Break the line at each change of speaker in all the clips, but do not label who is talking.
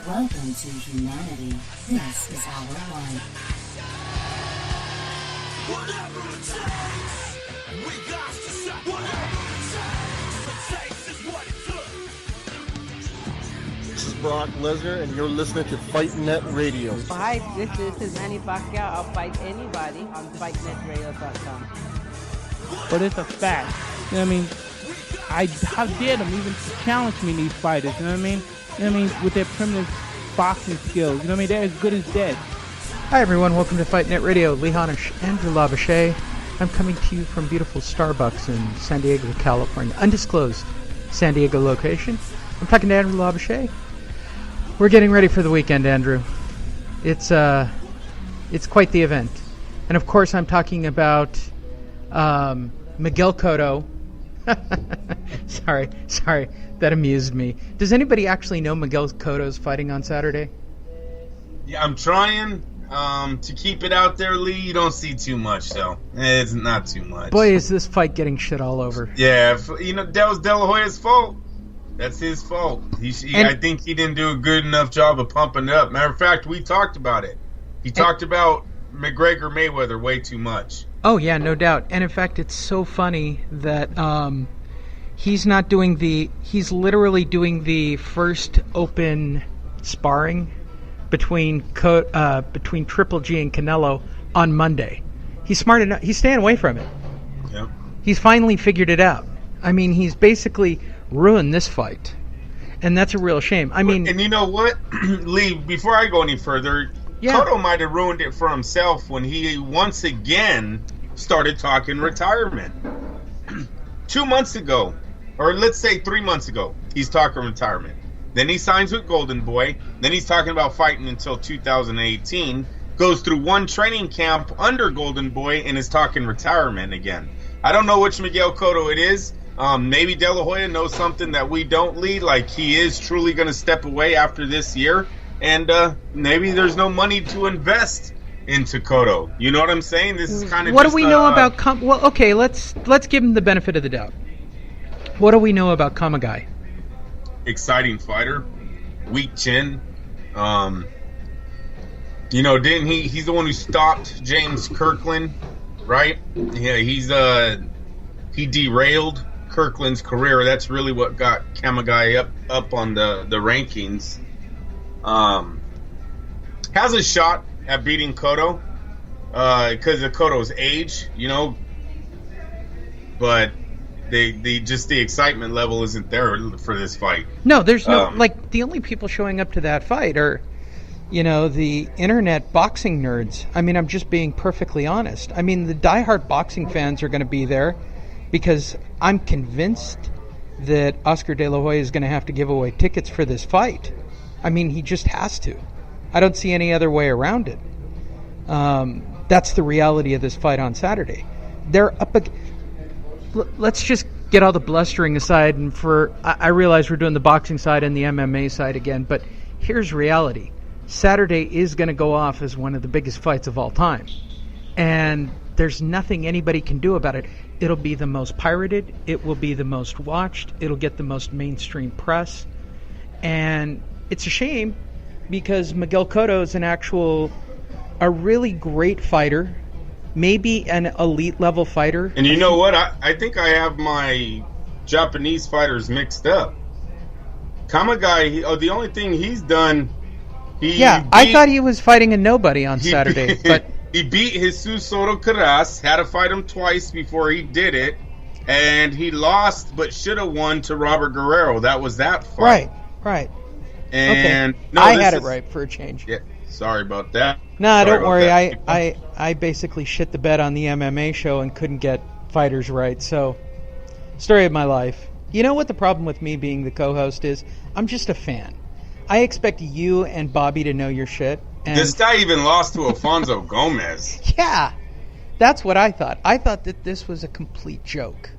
Welcome to humanity. This is our life.
Whatever it takes, we got to say whatever it takes is what it took.
This is Brock Lesnar, and you're listening to FightNet Radio.
Hi, this is Manny Pacquiao. I'll fight anybody on FightNetRadio.com.
But it's a fact. You know what I mean? How dare them even challenge me, these fighters, you know what I mean? You know what I mean? With their primitive boxing skills, you know what I mean? They're as good as dead.
Hi everyone, welcome to FightNet Radio. Leon Andrew Labouche. I'm coming to you from beautiful Starbucks in San Diego, California. Undisclosed San Diego location. I'm talking to Andrew Labouche. We're getting ready for the weekend, Andrew. It's quite the event. And of course I'm talking about Miguel Cotto. Sorry, that amused me. Does anybody actually know Miguel Cotto's fighting on Saturday?
Yeah, I'm trying to keep it out there, Lee. You don't see too much, though. It's not too much.
Boy, is this fight getting shit all over.
Yeah, that was De La Hoya's fault. That's his fault. I think he didn't do a good enough job of pumping it up. Matter of fact, we talked about it. He talked about McGregor Mayweather way too much.
Oh, yeah, no doubt. And in fact, it's so funny that he's literally doing the first open sparring between Triple G and Canelo on Monday. He's smart enough. He's staying away from it.
Yep.
He's finally figured it out. I mean, he's basically ruined this fight. And that's a real shame. I mean...
And you know what, Lee, before I go any further... Yeah. Cotto might have ruined it for himself when he once again started talking retirement. 2 months ago, or let's say 3 months ago, he's talking retirement. Then he signs with Golden Boy. Then he's talking about fighting until 2018. Goes through one training camp under Golden Boy and is talking retirement again. I don't know which Miguel Cotto it is. Maybe De La Hoya knows something that we don't, Lee. Like he is truly going to step away after this year. And maybe there's no money to invest into Cotto. You know what I'm saying? This is kind of
what do we know about well, okay, let's give him the benefit of the doubt. What do we know about Kamegai?
Exciting fighter, weak chin. Didn't he's the one who stopped James Kirkland, right? Yeah, he derailed Kirkland's career. That's really what got Kamegai up on the rankings. Has a shot at beating Cotto because of Cotto's age, but the excitement level isn't there for this fight.
No, there's no the only people showing up to that fight are the internet boxing nerds. I mean, I'm just being perfectly honest. I mean, the diehard boxing fans are going to be there because I'm convinced that Oscar De La Hoya is going to have to give away tickets for this fight. I mean, he just has to. I don't see any other way around it. That's the reality of this fight on Saturday. They're up. Let's just get all the blustering aside, and I realize we're doing the boxing side and the MMA side again, but here's reality. Saturday is going to go off as one of the biggest fights of all time, and there's nothing anybody can do about it. It'll be the most pirated. It will be the most watched. It'll get the most mainstream press, and it's a shame because Miguel Cotto is a really great fighter, maybe an elite level fighter.
And you know what? I think I have my Japanese fighters mixed up. Kamegai, the only thing he's done...
I thought he was fighting a nobody on Saturday. But
he beat Jesus Soto Caras, had to fight him twice before he did it, and he lost but should have won to Robert Guerrero. That was that fight.
Right.
And
okay. I had it right for a change.
Yeah, sorry about that.
No, don't worry. I basically shit the bed on the MMA show and couldn't get fighters right. So, story of my life. You know what the problem with me being the co-host is? I'm just a fan. I expect you and Bobby to know your shit. And
this guy even lost to Alfonso Gomez.
Yeah, that's what I thought. I thought that this was a complete joke.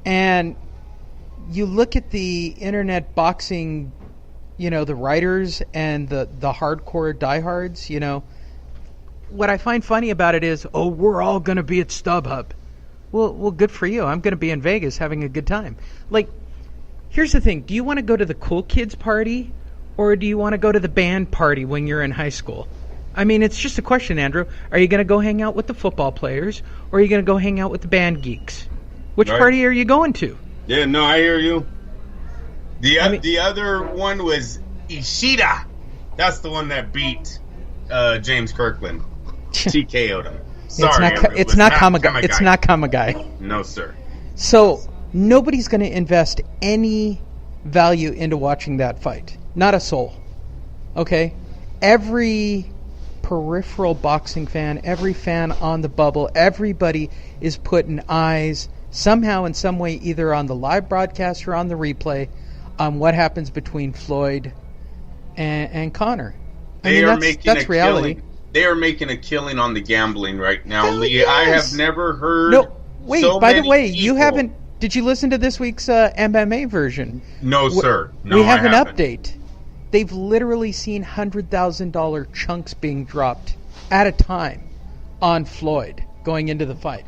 And you look at the internet boxing, the writers and the hardcore diehards, what I find funny about it is, we're all going to be at StubHub. Well, good for you. I'm going to be in Vegas having a good time. Here's the thing. Do you want to go to the cool kids party or do you want to go to the band party when you're in high school? I mean, it's just a question, Andrew. Are you going to go hang out with the football players, or are you going to go hang out with the band geeks? Which party are you going to?
Yeah, no, I hear you. The other one was Ishida. That's the one that beat James Kirkland. TKO'd him. Sorry,
it's not Kamegai. It's not Kamegai.
No, sir.
So nobody's going to invest any value into watching that fight. Not a soul. Okay? Every peripheral boxing fan, every fan on the bubble, everybody is putting eyes somehow in some way either on the live broadcast or on the replay on what happens between Floyd and Conor. That's reality.
They are making a killing on the gambling right now, Lee. Yes. I have never heard.
No, wait. By the way, you haven't. Did you listen to this week's MMA version?
No, sir. No,
we have an update. They've literally seen $100,000 chunks being dropped at a time on Floyd going into the fight.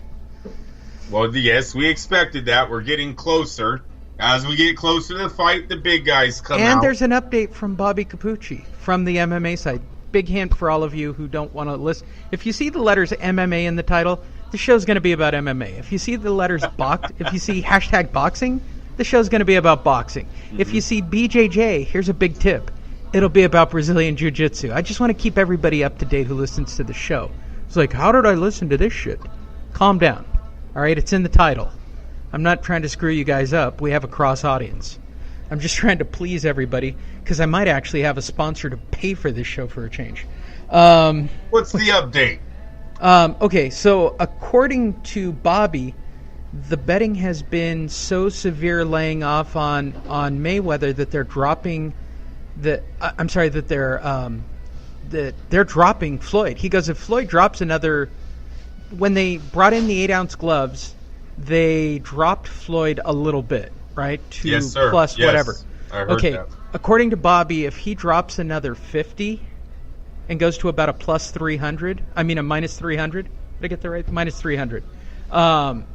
Well, yes, we expected that. We're getting closer. As we get closer to the fight, the big guys come out.
And there's an update from Bobby Capucci from the MMA site. Big hint for all of you who don't want to listen. If you see the letters MMA in the title, the show's going to be about MMA. If you see the letters if you see hashtag boxing, the show's going to be about boxing. Mm-hmm. If you see BJJ, here's a big tip. It'll be about Brazilian Jiu-Jitsu. I just want to keep everybody up to date who listens to the show. It's like, how did I listen to this shit? Calm down. All right, it's in the title. I'm not trying to screw you guys up. We have a cross audience. I'm just trying to please everybody because I might actually have a sponsor to pay for this show for a change.
What's the update?
Okay, so according to Bobby, the betting has been so severe laying off on Mayweather that they're dropping they're dropping Floyd. He goes, if Floyd drops another, when they brought in the 8-ounce gloves, they dropped Floyd a little bit, right? To
yes, sir.
Plus
yes.
whatever.
I heard that.
According to Bobby, if he drops another 50 and goes to about a plus 300, I mean a minus 300, did I get that right? Minus 300.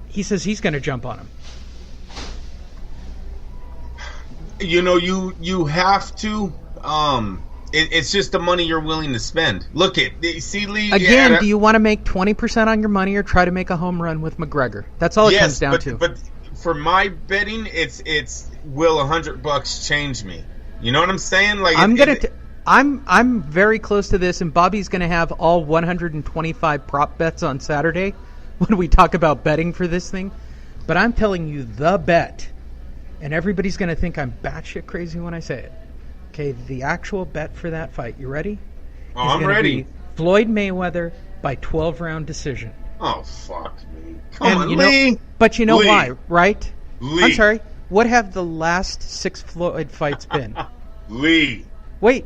He says he's going to jump on him.
You know, you have to. It's just the money you're willing to spend. Look see, Lee.
Again, do you want to make 20% on your money or try to make a home run with McGregor? That's all it comes down to.
But for my betting, it's will $100 change me? You know what I'm saying? Like
I'm very close to this, and Bobby's going to have all 125 prop bets on Saturday when we talk about betting for this thing. But I'm telling you the bet, and everybody's going to think I'm batshit crazy when I say it. Okay, the actual bet for that fight. You ready?
Oh, I'm ready.
Floyd Mayweather by 12-round decision.
Oh, fuck me. Come on,
Lee. But you know why, right?
Lee.
I'm sorry. What have the last 6 Floyd fights been?
Lee.
Wait.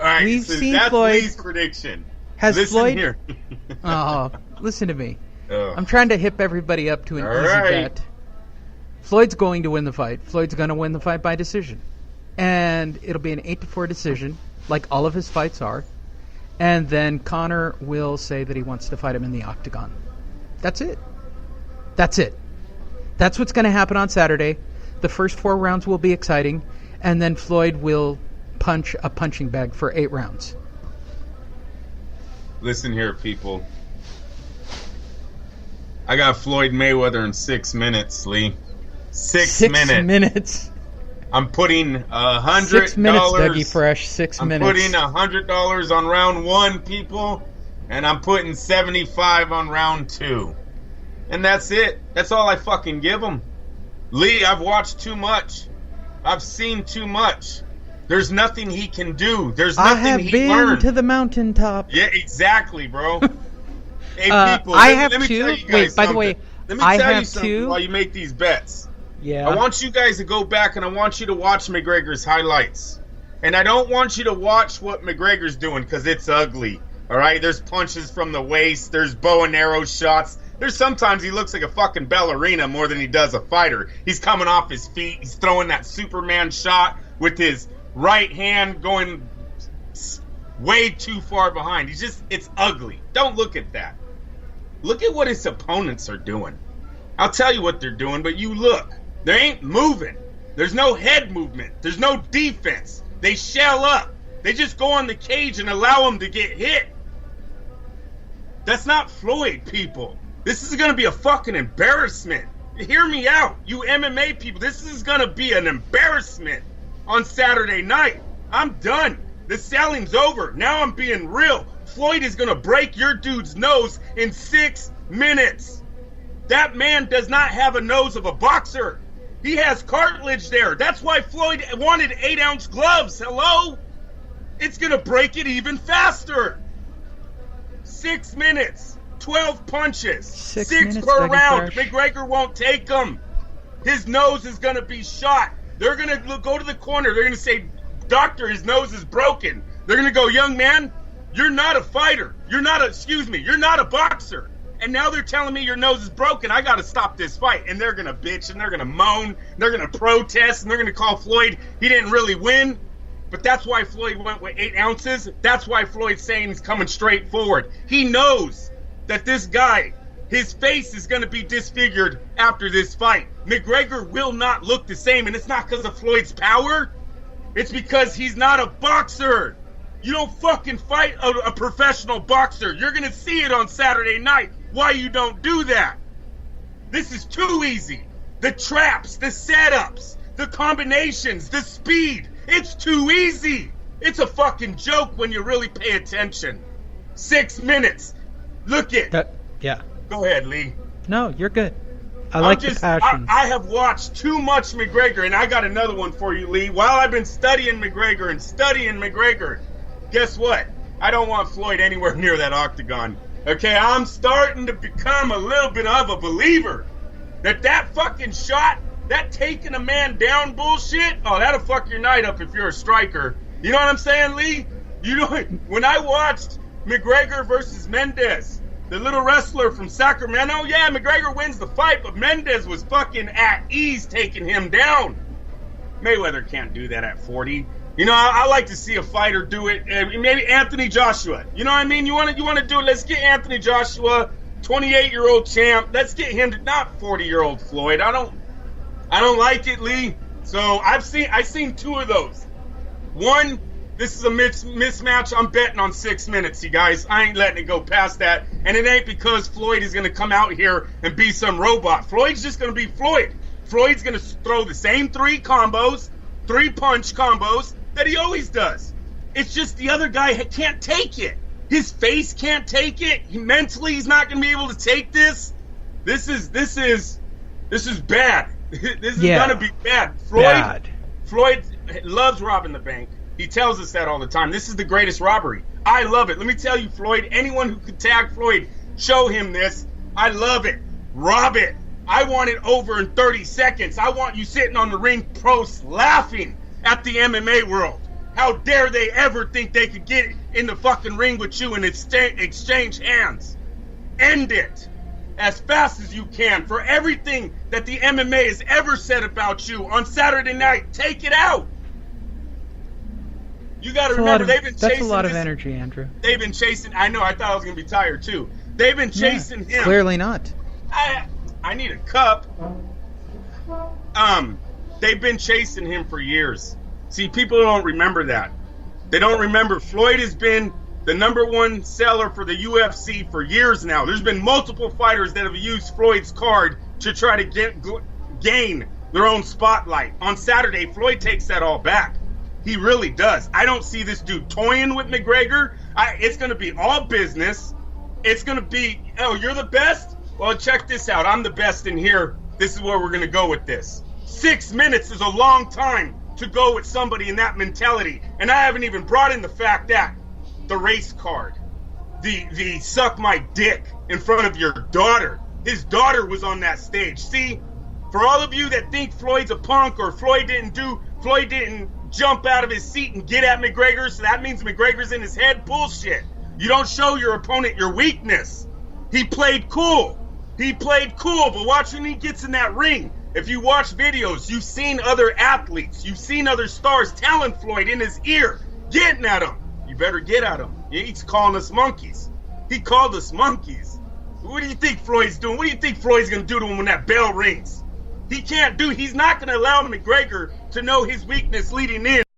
All right,
we've
so
seen
that's
Floyd.
Lee's prediction.
Has
listen
Floyd?
Here.
Oh, listen to me.
Oh.
I'm trying to hip everybody up to an easy bet. Floyd's going to win the fight. Floyd's going to win the fight by decision. And it'll be an 8-4 decision, like all of his fights are. And then Conor will say that he wants to fight him in the octagon. That's it. That's it. That's what's going to happen on Saturday. The first 4 rounds will be exciting. And then Floyd will punch a punching bag for 8 rounds.
Listen here, people. I got Floyd Mayweather in 6 minutes, Lee. 6 minutes.
6 minutes.
I'm putting $100.
6 minutes, Dougie Fresh. 6 minutes.
I'm putting $100 on round 1, people, and I'm putting $75 on round 2, and that's it. That's all I fucking give them. Lee, I've watched too much. I've seen too much. There's nothing he can do. There's nothing he learned.
I have been to the mountaintop.
Yeah, exactly, bro. Hey, people,
I have
let me
two.
tell you guys
Wait, by the
something.
way,
Let me
I
tell
have
you something
two.
while you make these bets.
Yeah.
I want you guys to go back and I want you to watch McGregor's highlights. And I don't want you to watch what McGregor's doing because it's ugly. All right? There's punches from the waist. There's bow and arrow shots. There's sometimes he looks like a fucking ballerina more than he does a fighter. He's coming off his feet. He's throwing that Superman shot with his right hand going way too far behind. It's ugly. Don't look at that. Look at what his opponents are doing. I'll tell you what they're doing, but you look. They ain't moving. There's no head movement. There's no defense. They shell up. They just go on the cage and allow him to get hit. That's not Floyd, people. This is going to be a fucking embarrassment. Hear me out, you MMA people. This is going to be an embarrassment on Saturday night. I'm done. The selling's over. Now I'm being real. Floyd is going to break your dude's nose in 6 minutes. That man does not have a nose of a boxer. He has cartilage there. That's why Floyd wanted 8-ounce gloves. Hello? It's going to break it even faster. 6 minutes. 12 punches. 6 per round. McGregor won't take them. His nose is going to be shot. They're going to go to the corner. They're going to say, doctor, his nose is broken. They're going to go, young man, you're not a fighter. You're not a boxer. And now they're telling me your nose is broken. I got to stop this fight. And they're going to bitch and they're going to moan. They're going to protest and they're going to call Floyd. He didn't really win. But that's why Floyd went with 8 ounces. That's why Floyd's saying he's coming straight forward. He knows that this guy, his face is going to be disfigured after this fight. McGregor will not look the same. And it's not because of Floyd's power. It's because he's not a boxer. You don't fucking fight a professional boxer. You're going to see it on Saturday night. Why you don't do that? This is too easy. The traps, the setups, the combinations, the speed. It's too easy. It's a fucking joke when you really pay attention. 6 minutes. Look it.
Yeah.
Go ahead, Lee.
No, you're good. I like the passion.
I have watched too much McGregor, and I got another one for you, Lee. While I've been studying McGregor, guess what? I don't want Floyd anywhere near that octagon. Okay, I'm starting to become a little bit of a believer that fucking shot, that taking a man down bullshit, oh, that'll fuck your night up if you're a striker. You know what I'm saying, Lee? You know, when I watched McGregor versus Mendez, the little wrestler from Sacramento, yeah, McGregor wins the fight, but Mendez was fucking at ease taking him down. Mayweather can't do that at 40. You know, I like to see a fighter do it. Maybe Anthony Joshua. You know what I mean? You want to do it? Let's get Anthony Joshua, 28-year-old champ. Let's get him to not 40-year-old Floyd. I don't like it, Lee. So I've seen 2 of those. One, this is a mismatch. I'm betting on 6 minutes, you guys. I ain't letting it go past that. And it ain't because Floyd is going to come out here and be some robot. Floyd's just going to be Floyd. Floyd's going to throw the same 3 punch combos that he always does. It's just the other guy can't take it. His face can't take it. Mentally, he's not going to be able to take this. This is bad. This is going to be bad. Floyd loves robbing the bank. He tells us that all the time. This is the greatest robbery. I love it. Let me tell you, Floyd, anyone who could tag Floyd, show him this. I love it. Rob it. I want it over in 30 seconds. I want you sitting on the ring post laughing at the MMA world. How dare they ever think they could get in the fucking ring with you and exchange hands. End it as fast as you can. For everything that the MMA has ever said about you on Saturday night, take it out. You got to remember, they've been chasing.
That's a lot of energy, Andrew.
They've been chasing. I know. I thought I was going to be tired too. They've been chasing him.
Clearly not.
I need a cup. They've been chasing him for years. See, people don't remember that. They don't remember Floyd has been the #1 seller for the UFC for years now. There's been multiple fighters that have used Floyd's card to try to gain their own spotlight. On Saturday, Floyd takes that all back. He really does. I don't see this dude toying with McGregor. It's going to be all business. It's going to be, oh, you're the best? Well, check this out. I'm the best in here. This is where we're going to go with this. 6 minutes is a long time to go with somebody in that mentality. And I haven't even brought in the fact that the race card, the suck my dick in front of your daughter. His daughter was on that stage. See, for all of you that think Floyd's a punk or Floyd didn't jump out of his seat and get at McGregor, so that means McGregor's in his head. Bullshit. You don't show your opponent your weakness. He played cool, but watch when he gets in that ring. If you watch videos, you've seen other athletes, you've seen other stars telling Floyd in his ear, getting at him. You better get at him. He's calling us monkeys. He called us monkeys. What do you think Floyd's doing? What do you think Floyd's going to do to him when that bell rings? He's not going to allow McGregor to know his weakness leading in.